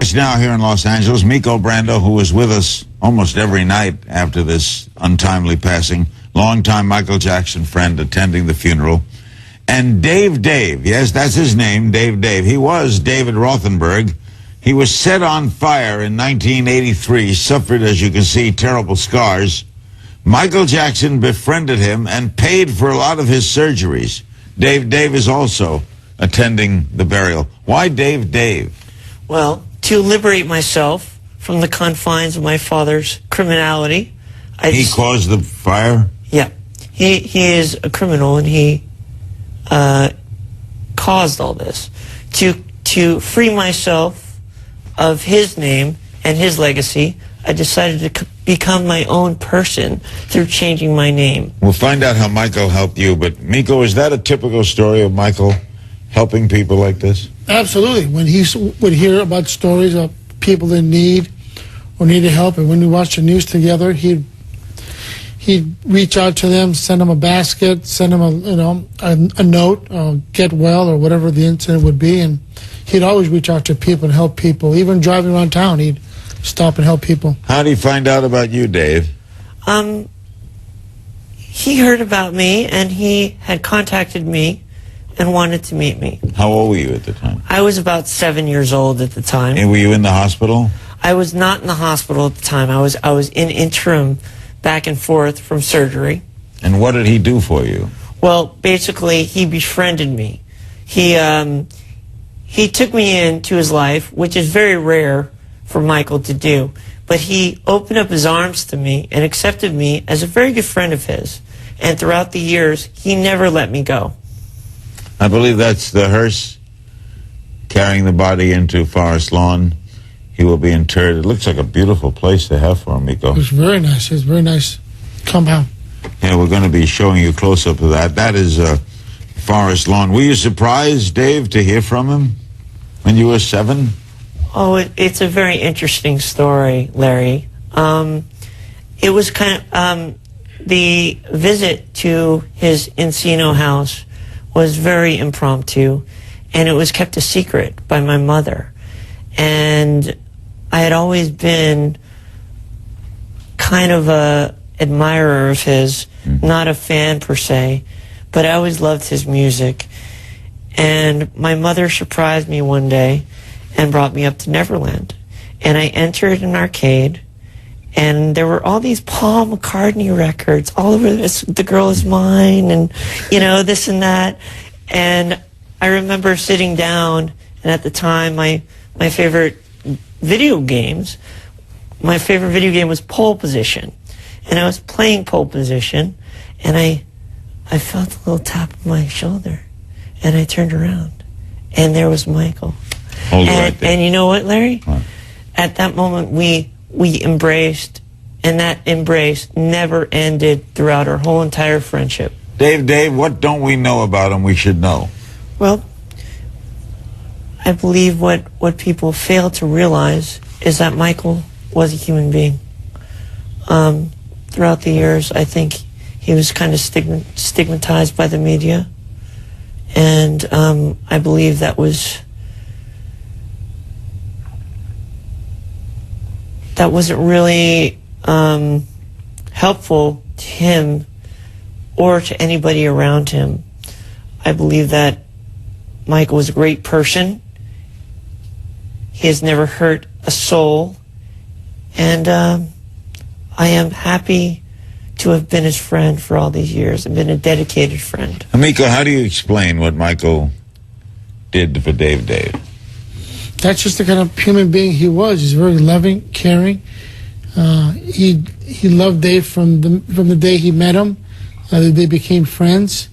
us now here in Los Angeles, Miko Brando, who was with us almost every night after this untimely passing, longtime Michael Jackson friend attending the funeral, and Dave, yes, that's his name, Dave. He was David Rothenberg. He was set on fire in 1983, suffered, as you can see, terrible scars. Michael Jackson befriended him and paid for a lot of his surgeries. Dave is also attending the burial. Why Dave? Well, to liberate myself from the confines of my father's criminality. He caused the fire? Yeah. He is a criminal, and he caused all this. To free myself of his name and his legacy, I decided to become my own person through changing my name. We'll find out how Michael helped you, but Miko, is that a typical story of Michael helping people like this? Absolutely. When he would hear about stories of people in need or needed help, and when we watched the news together, he'd reach out to them, send them a basket, send them a note, get well, or whatever the incident would be, and he'd always reach out to people and help people. Even driving around town, he'd stop and help people. How did he find out about you, Dave? He heard about me, and he had contacted me and wanted to meet me. How old were you at the time? I was about 7 years old at the time. And were you in the hospital? I was not in the hospital at the time. I was in interim, back and forth from surgery. And what did he do for you? Well, basically, he befriended me. He took me into his life, which is very rare for Michael to do. But he opened up his arms to me and accepted me as a very good friend of his. And throughout the years, he never let me go. I believe that's the hearse carrying the body into Forest Lawn. He will be interred. It looks like a beautiful place to have for him, Miko. It was very nice. It's a very nice compound. Yeah, we're going to be showing you a close-up of that. That is Forest Lawn. Were you surprised, Dave, to hear from him when you were 7? Oh, it's a very interesting story, Larry. It was kind of the visit to his Encino house was very impromptu, and it was kept a secret by my mother. And I had always been kind of a admirer of his, not a fan per se, but I always loved his music. And my mother surprised me one day and brought me up to Neverland. And I entered an arcade, and there were all these Paul McCartney records all over this, The Girl Is Mine, and, this and that. And I remember sitting down, and at the time, my favorite video game was Pole Position. And I was playing Pole Position, and I felt a little tap on my shoulder, and I turned around, and there was Michael. And you know what, Larry? What? At that moment, we embraced, and that embrace never ended throughout our whole entire friendship. Dave, what don't we know about him we should know? Well, I believe what people fail to realize is that Michael was a human being. Throughout the years, I think he was kind of stigmatized by the media, and I believe that wasn't really helpful to him or to anybody around him. I believe that Michael was a great person. He has never hurt a soul, and I am happy to have been his friend for all these years and been a dedicated friend. Miko, how do you explain what Michael did for Dave? That's just the kind of human being he was. He's very loving, caring. He loved Dave from the day he met him. They became friends.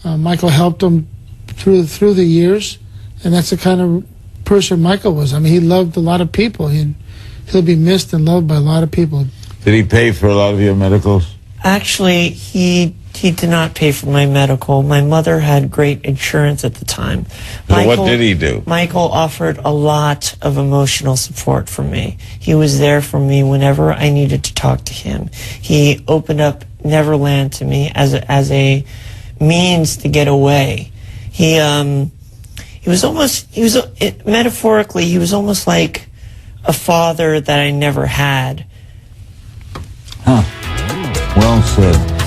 Michael helped him through the years, and that's the kind of person Michael was. I mean, he loved a lot of people. He'll be missed and loved by a lot of people. Did he pay for a lot of your medicals? Actually, he did not pay for my medical. My mother had great insurance at the time. So what did he do? Michael offered a lot of emotional support for me. He was there for me whenever I needed to talk to him. He opened up Neverland to me as a means to get away. Metaphorically, he was almost like a father that I never had. Huh. Well said.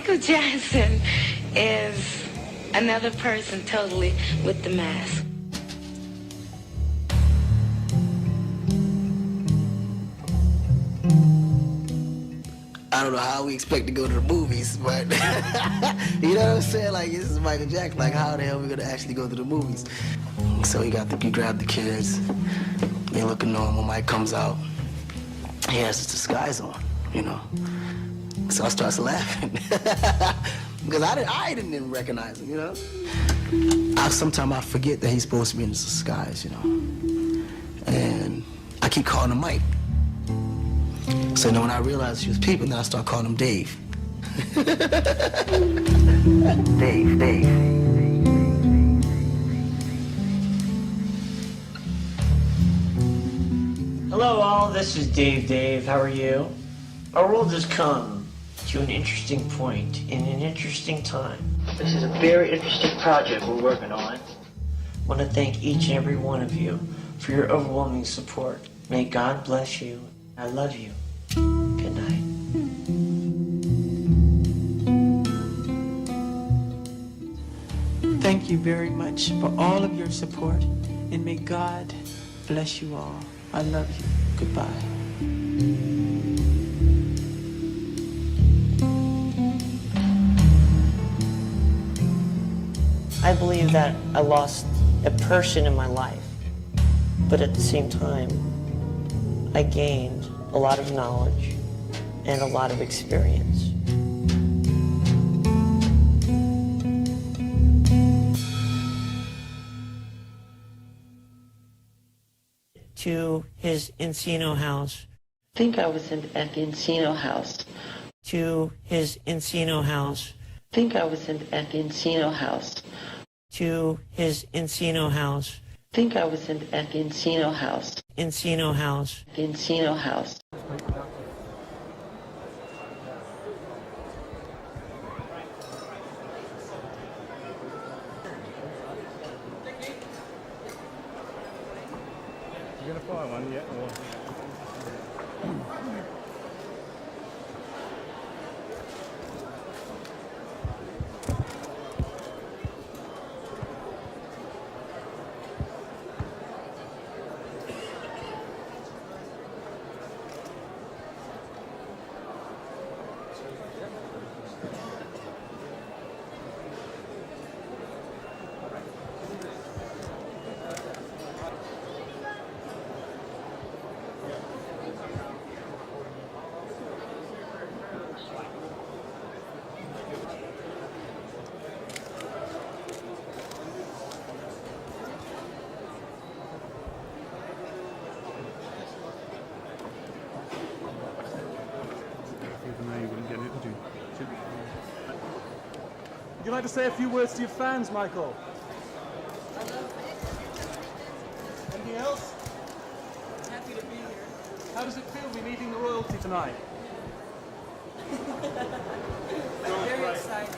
Michael Jackson is another person totally with the mask. I don't know how we expect to go to the movies, but you know what I'm saying? Like, this is Michael Jackson. Like, how the hell are we gonna actually go to the movies? So he grabbed the kids. They looking normal. Mike comes out. He has his disguise on, you know. So I starts laughing because I didn't even recognize him, you know. Sometimes I forget that he's supposed to be in his disguise, you know. And I keep calling him Mike. So then when I realized he was peeping, then I start calling him Dave. Dave. Hello all, this is Dave. How are you? Our world has come to an interesting point in an interesting time. This is a very interesting project we're working on. I want to thank each and every one of you for your overwhelming support. May God bless you. I love you. Good night. Thank you very much for all of your support, and may God bless you all. I love you. Goodbye. I believe that I lost a person in my life, but at the same time, I gained a lot of knowledge and a lot of experience. To his Encino house. I think I was at the Encino house. To his Encino house. I think I was at the Encino house. To his Encino house. I think I was at the Encino house. Encino house. The Encino house. You gonna fire one yet, or? Would you like to say a few words to your fans, Michael? Anything else? Happy to be here. How does it feel to be meeting the royalty tonight? Very exciting.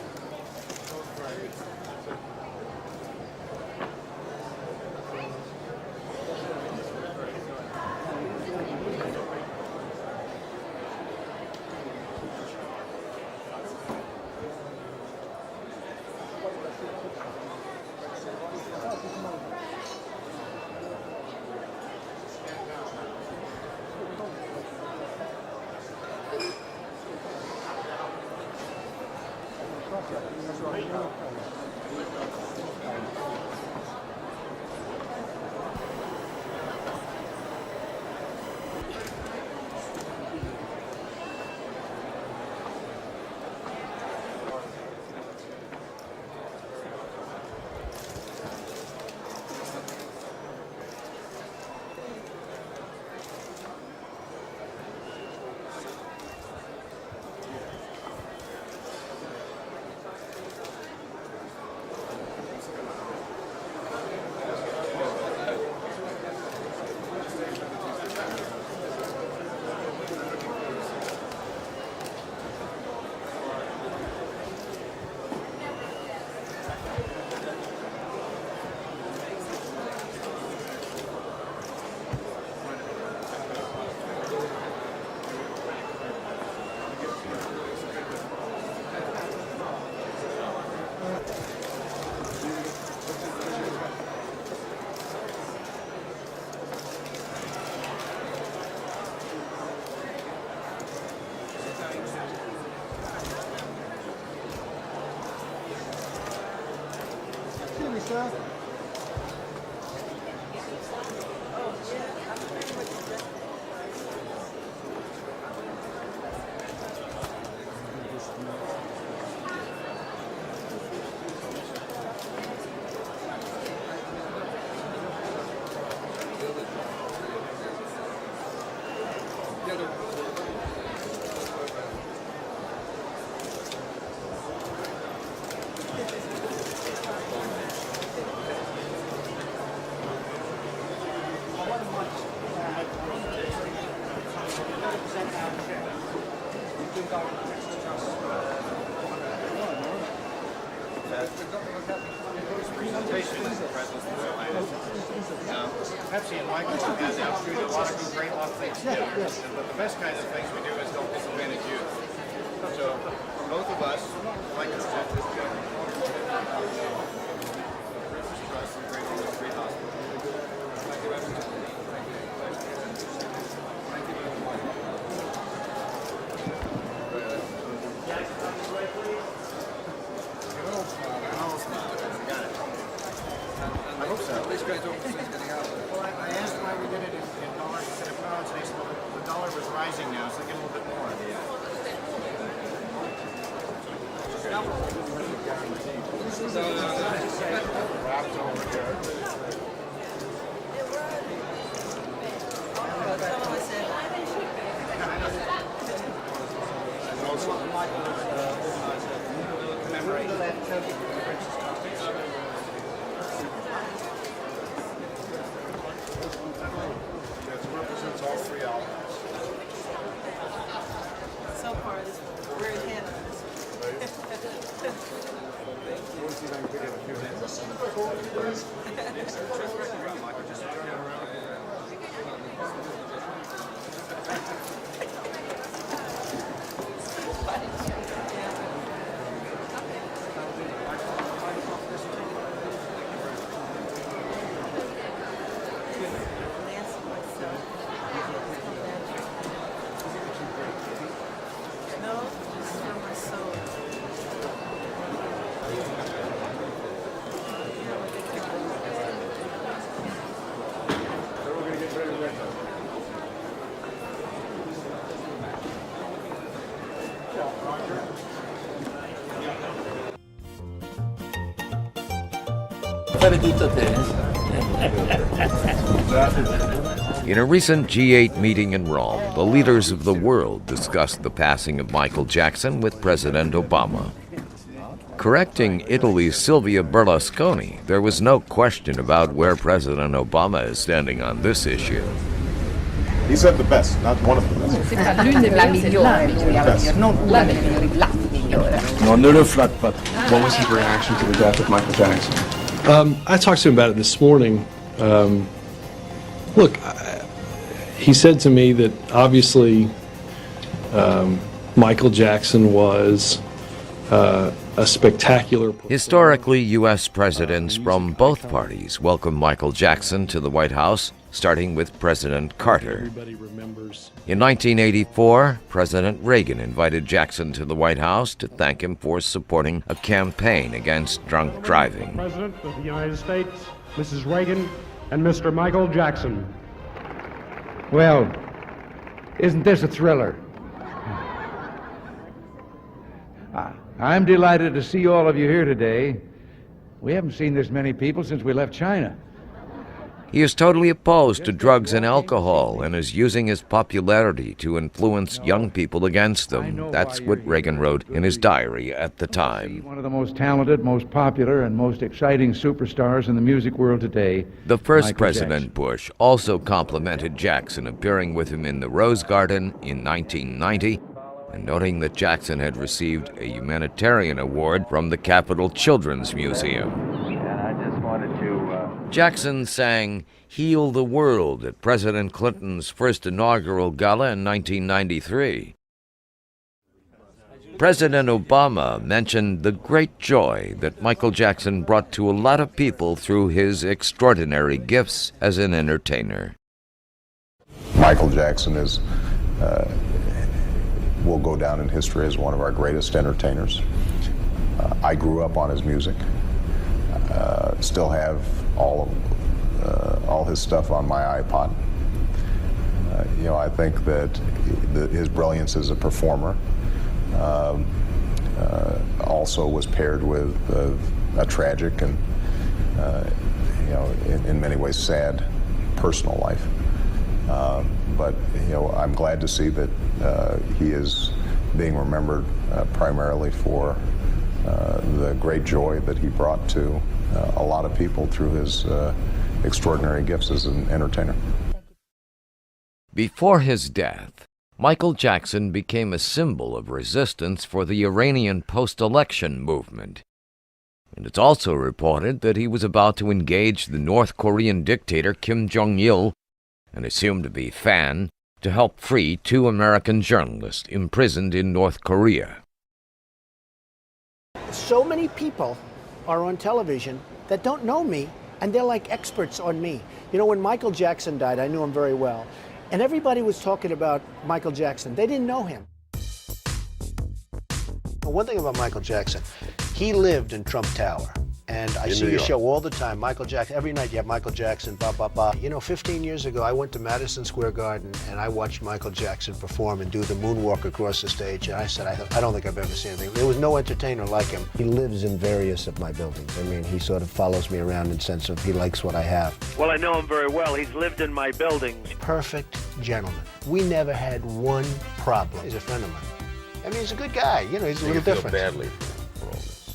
Pepsi and Michael have had the opportunity to watch some great lot of things together. But the best kind of things we do is don't disadvantage you. So, from both of us, I'd like to present this to Princess Trust and Great Ormond Street Hospital. Thank you very much. Thank you very much. I hope so. These guys don't think he's getting out. Well, I asked why we did it in dollars instead of pounds, and they said, well, the dollar was rising now, so they get a little bit more. Wrapped over here. And also, commemorate represents all three albums. So far, we're in hand. In a recent G8 meeting in Rome, the leaders of the world discussed the passing of Michael Jackson with President Obama. Correcting Italy's Silvio Berlusconi, there was no question about where President Obama is standing on this issue. He said the best, not one of the best. What was his reaction to the death of Michael Jackson? I talked to him about it this morning. Look, he said to me that obviously Michael Jackson was a spectacular... Historically, U.S. presidents from both parties welcomed Michael Jackson to the White House, starting with President Carter. In 1984, President Reagan invited Jackson to the White House to thank him for supporting a campaign against drunk driving. President of the United States, Mrs. Reagan, and Mr. Michael Jackson. Well, isn't this a thriller? I'm delighted to see all of you here today. We haven't seen this many people since we left China. He is totally opposed to drugs and alcohol and is using his popularity to influence young people against them. That's what Reagan wrote in his diary at the time. One of the most talented, most popular, and most exciting superstars in the music world today. The first President Bush also complimented Jackson, appearing with him in the Rose Garden in 1990, and noting that Jackson had received a humanitarian award from the Capitol Children's Museum. Jackson sang "Heal the World" at President Clinton's first inaugural gala in 1993. President Obama mentioned the great joy that Michael Jackson brought to a lot of people through his extraordinary gifts as an entertainer. Michael Jackson will go down in history as one of our greatest entertainers. I grew up on his music. still have all his stuff on my iPod. I think that his brilliance as a performer also was paired with a tragic and, in many ways sad personal life. But I'm glad to see that he is being remembered primarily for the great joy that he brought to a lot of people through his extraordinary gifts as an entertainer. Before his death, Michael Jackson became a symbol of resistance for the Iranian post-election movement. And it's also reported that he was about to engage the North Korean dictator Kim Jong-il, an assumed-to-be fan, to help free 2 American journalists imprisoned in North Korea. So many people are on television that don't know me, and they're like experts on me. When Michael Jackson died, I knew him very well. And everybody was talking about Michael Jackson. They didn't know him. Well, one thing about Michael Jackson, he lived in Trump Tower. And I see your show all the time, Michael Jackson. Every night you have Michael Jackson, blah, blah, blah. 15 years ago, I went to Madison Square Garden and I watched Michael Jackson perform and do the moonwalk across the stage. And I said, I don't think I've ever seen anything. There was no entertainer like him. He lives in various of my buildings. I mean, he sort of follows me around in the sense of he likes what I have. Well, I know him very well. He's lived in my buildings. Perfect gentleman. We never had one problem. He's a friend of mine. I mean, he's a good guy. He's a little different. Badly.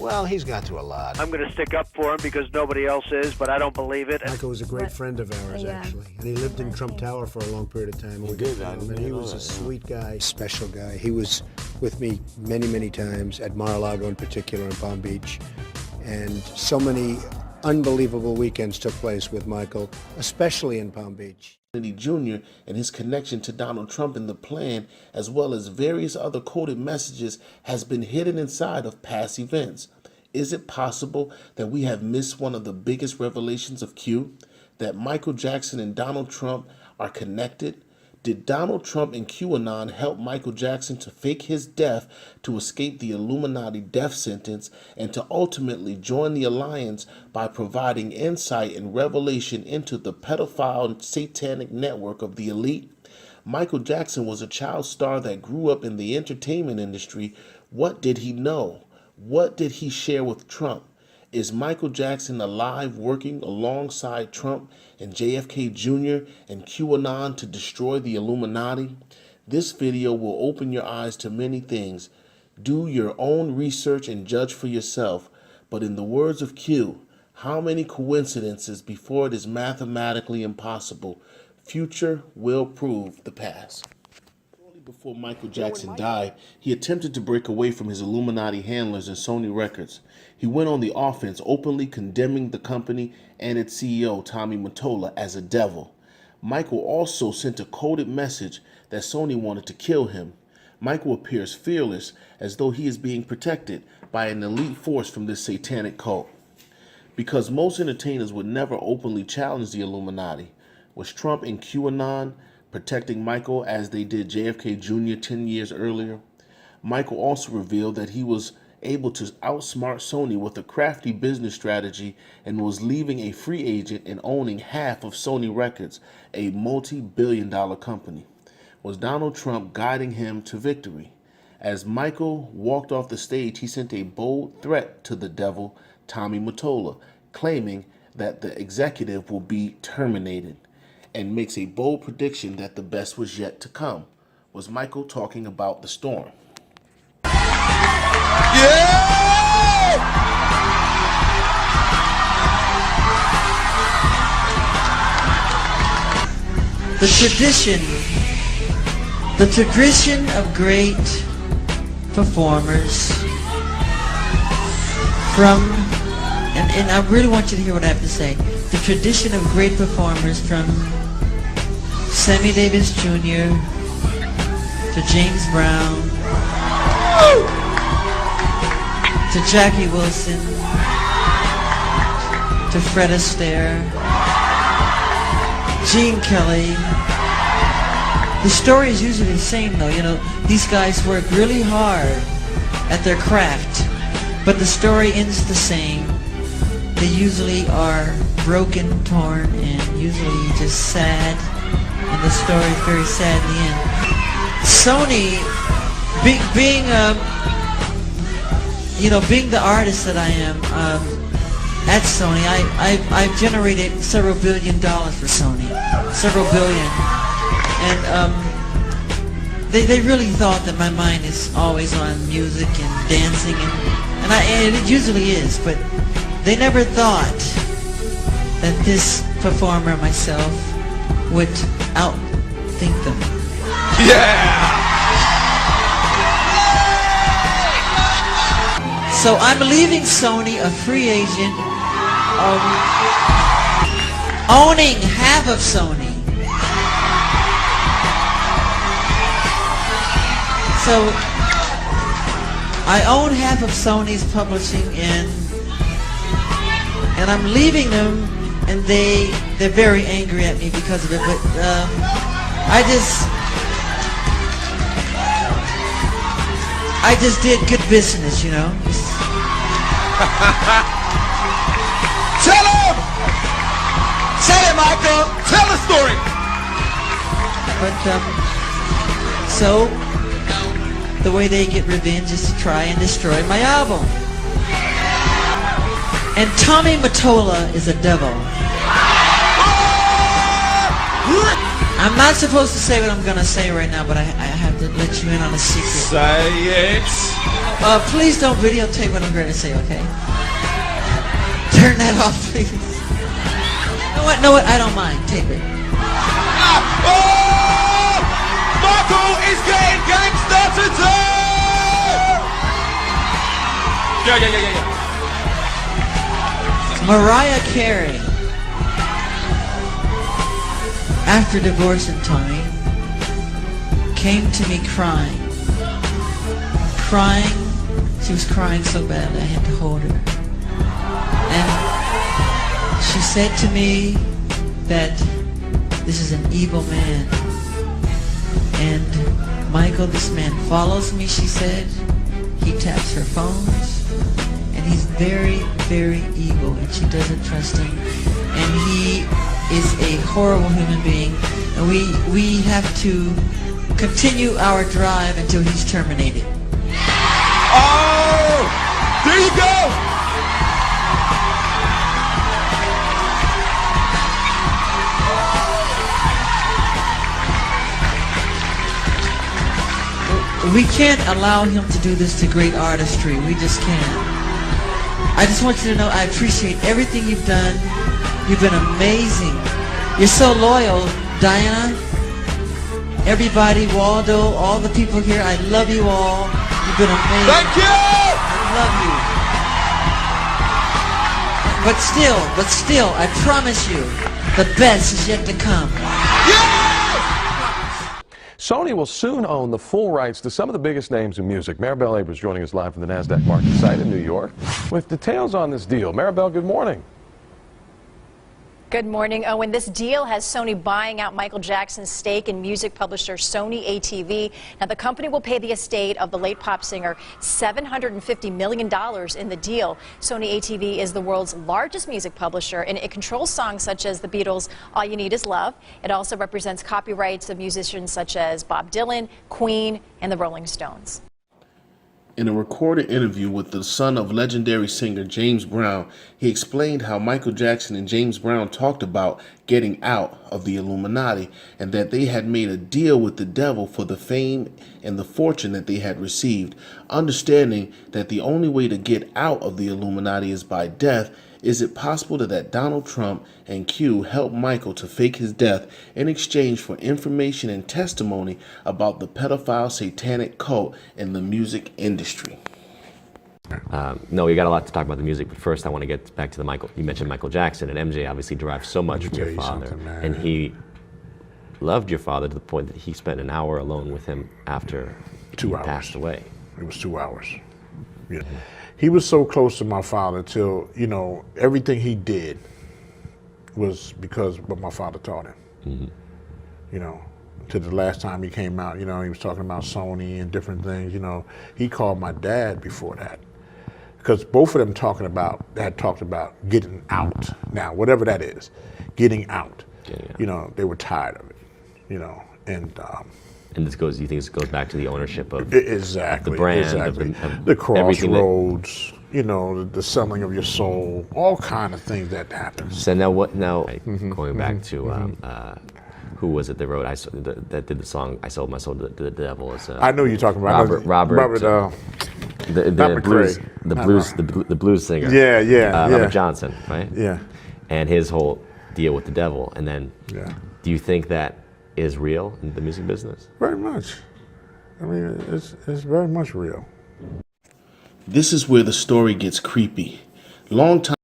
Well, he's gone through a lot. I'm going to stick up for him because nobody else is, but I don't believe it. Michael was a great friend of ours, actually. And he lived in Trump Tower for a long period of time. And he was a sweet guy, special guy. He was with me many, many times at Mar-a-Lago in particular, in Palm Beach. And so many unbelievable weekends took place with Michael, especially in Palm Beach. Kennedy Jr. and his connection to Donald Trump in the plan, as well as various other coded messages, has been hidden inside of past events. Is it possible that we have missed one of the biggest revelations of Q? That Michael Jackson and Donald Trump are connected? Did Donald Trump and QAnon help Michael Jackson to fake his death to escape the Illuminati death sentence and to ultimately join the alliance by providing insight and revelation into the pedophile satanic network of the elite? Michael Jackson was a child star that grew up in the entertainment industry. What did he know? What did he share with Trump? Is Michael Jackson alive, working alongside Trump and JFK Jr. and QAnon to destroy the Illuminati? This video will open your eyes to many things. Do your own research and judge for yourself. But in the words of Q, how many coincidences before it is mathematically impossible? Future will prove the past. Before Michael Jackson died, he attempted to break away from his Illuminati handlers and Sony Records. He went on the offense, openly condemning the company and its CEO, Tommy Mottola, as a devil. Michael also sent a coded message that Sony wanted to kill him. Michael appears fearless, as though he is being protected by an elite force from this satanic cult. Because most entertainers would never openly challenge the Illuminati, was Trump and QAnon protecting Michael as they did JFK Jr. 10 years earlier? Michael also revealed that he was able to outsmart Sony with a crafty business strategy and was leaving a free agent and owning half of Sony Records, a multi-billion-dollar company. Was Donald Trump guiding him to victory? As Michael walked off the stage, he sent a bold threat to the devil, Tommy Mottola, claiming that the executive will be terminated, and makes a bold prediction that the best was yet to come. Was Michael talking about the storm? The tradition of great performers and I really want you to hear what I have to say. The tradition of great performers from Sammy Davis Jr. to James Brown to Jackie Wilson to Fred Astaire, Gene Kelly. The story is usually the same though. These guys work really hard at their craft, but the story ends the same. they usually are broken, torn, and usually just sad. And the story is very sad in the end. Sony, being the artist that I am at Sony, I've generated several $1 billion for Sony, several billion, and they really thought that my mind is always on music and dancing, and it usually is, but they never thought that this performer, myself, would outthink them. Yeah! So I'm leaving Sony a free agent, owning half of Sony. So I own half of Sony's publishing, and I'm leaving them, and they're very angry at me because of it. But I just did good business, you know. Tell him! Tell him, Michael! Tell the story! But, so, the way they get revenge is to try and destroy my album. And Tommy Mottola is a devil. I'm not supposed to say what I'm gonna say right now, but I have to let you in on a secret. Say it! Please don't videotape what I'm going to say, okay? Turn that off, please. No, what? I don't mind. Tape it. Oh! Michael is getting gangster today! Yeah. Mariah Carey, after divorcing Tommy, came to me crying. She was crying so badly I had to hold her. And she said to me that this is an evil man. And Michael, this man follows me, she said. He taps her phones. And he's very, very evil, and she doesn't trust him. And he is a horrible human being. And we have to continue our drive until he's terminated. Oh! There you go! We can't allow him to do this to great artistry. We just can't. I just want you to know I appreciate everything you've done. You've been amazing. You're so loyal, Diana. Everybody, Waldo, all the people here, I love you all. You've been amazing. Thank you! I love you. But still, I promise you, the best is yet to come. Sony will soon own the full rights to some of the biggest names in music. Maribel Abrams joining us live from the NASDAQ market site in New York with details on this deal. Maribel, good morning. Good morning, Owen. This deal has Sony buying out Michael Jackson's stake in music publisher Sony ATV. Now, the company will pay the estate of the late pop singer $750 million in the deal. Sony ATV is the world's largest music publisher, and it controls songs such as the Beatles' All You Need Is Love. It also represents copyrights of musicians such as Bob Dylan, Queen, and the Rolling Stones. In a recorded interview with the son of legendary singer James Brown, he explained how Michael Jackson and James Brown talked about getting out of the Illuminati and that they had made a deal with the devil for the fame and the fortune that they had received, understanding that the only way to get out of the Illuminati is by death. Is it possible that Donald Trump and Q helped Michael to fake his death in exchange for information and testimony about the pedophile satanic cult in the music industry? No, we got a lot to talk about the music, but first I want to get back to the Michael. You mentioned Michael Jackson, and MJ obviously derived so much from your father, and he loved your father to the point that he spent an hour alone with him after he passed away. It was 2 hours. Yeah. He was so close to my father till, you know, everything he did was because of what my father taught him. Mm-hmm. You know, to the last time he came out, you know, he was talking about Sony and different things, you know. He called my dad before that. because both of them had talked about getting out. Now, whatever that is, getting out. You know, they were tired of it. You know, and this goes. You think this goes back to the ownership of exactly the brand, exactly of the crossroads. You know, the selling of your soul, all kind of things that happen. So now what? Now going back to who was it that wrote? That did the song "I Sold My Soul to the Devil." I know you're talking about Robert the blues singer. Yeah. Robert Johnson, right? Yeah. And his whole deal with the devil, and then do you think that is real in the music business? Very much. I mean, it's very much real. This is where the story gets creepy. Long time